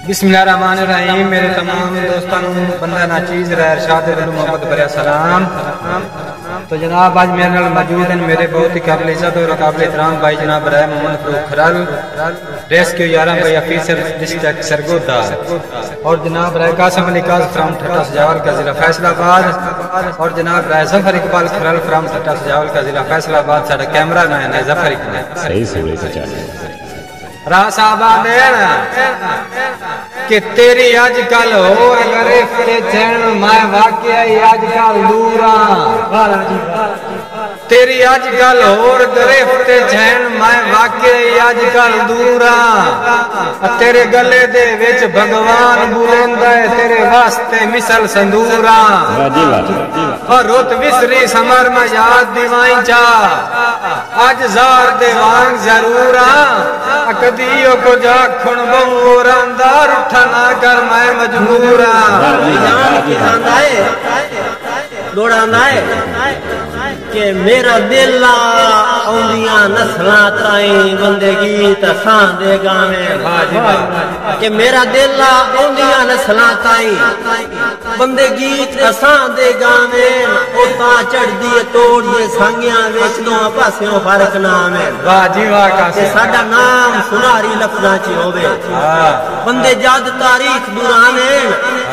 बिस्मिल्लाहिर्रहमानिर्रहीम। मेरे तमाम दोस्तों बंदा नाचीज ارشاد मोहब्बत भरा सलाम। तो जनाब आज मेरे नाल मौजूद हैं मेरे बहुत ही काबिल इज्जत और काबिल एहतराम भाई जनाब राय मोहम्मद फरूक खरल, रेस्क्यू 11 भाई ऑफिसर डिस्ट्रिक्ट सरगोदा, और जनाब राय कासिम अली काज फ्रॉम ठट्टा सजावल का जिला फैसलाबाद, और जनाब राय जफर इकबाल खरल फ्रॉम ठट्टा सजावल का जिला फैसलाबाद। साडा कैमरा मैन है जफर इकबाल। सही सोले से चल राह साहबा देना कि तेरी आज कल हो अगरे फिरे चैन मैं वाकया आजकल दूरा, तेरी आज कल होर गरे फिरे चैन मैं वाकया आजकल दूरा। तेरे गले दे विच भगवान बुलेंदा है तेरे वास्ते मिसल संदूरा, और रुत विसरी समर में याद दिवाई चा आज जार दे वांग जरूरा। कदियो को जा खुण बहु रांदार उठना कर मैं मजबूरा। कि मेरा दिल आउंदियां नस्लां ताईं बंदगी तसां दे गावे, कि मेरा दिल आउंदियां नस्लां ताईं बंदगी तसां दे गावे। ओ तां चढ़दी तोड़ दे सांगियां विच दोआं पासियों फर्क ना आवे। वाह जी वाह का साडा नाम सुनारी लफ्ज़ां च होवे, बंदे जद तारीख दुराने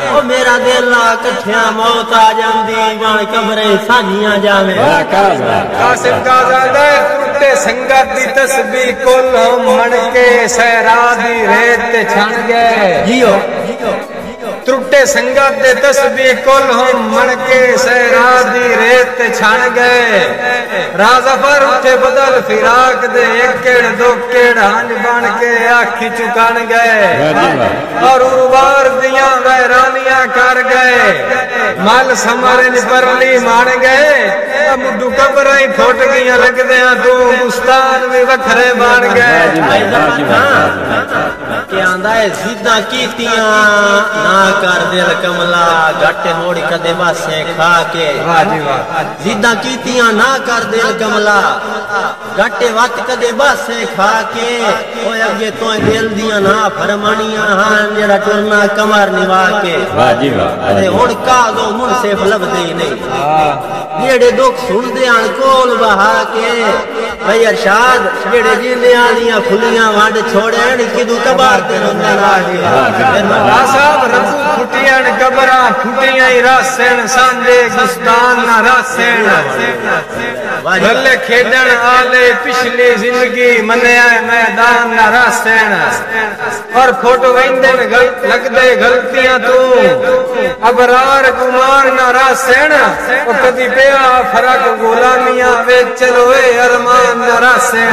ओ मेरा दिल कठिया मौत आ जांदी वण कब्रें साजियां जावे। कासिम काज़ादा टुटे संगत दी तस्बीह कुल मन के सहरा दी रेत छण गए जियो। टुटे संगत दे तस्बीह कुल मन के सहरा दी रेत छण गए। राज़फर उठे बदल फिराक दे एकेड़ दोकेड़ हंज बन के आखी चुकन गए, और उर्वार दियां वैरानियां कर गए। मल समरन परली मान गए, मुड्डू कबरां फुट गईयां लगदियां तू गुस्तान भी वखरे बन गए। आंदा है जिद्दां कीतियां ना कर दिल कमला घट मोड़ कदे वासे खा के। जिद्दां कीतियां ना कर दिल कमला घट वत कदे वासे खा के। ओ अगे तो दिल दियां ना फरमानियां हां जेड़ा टुरना कमर निवा के। अरे हुण का दो मुनसिफ लभदे ही नहीं, जेड़े दुख सुनदे आन कोल बहा के। भाई अरशाद जेड़े जिंदे आलियां फुलियां वंड छोड़न किदू कबार ते रोंदा ना साहब रबू फुटियन कबरां फुटियां ही रासण सांदे गुस्तान ना रासण। गले खेडन आले पिछली जिंदगी मन्या मैदान ना रासण, और फोटो वेंदे लगदे गलतियां तू अबरार गुमान ना रासण। ओ कदी पिया फरक गुलामियां वे चलो ए अरमान ना रासण।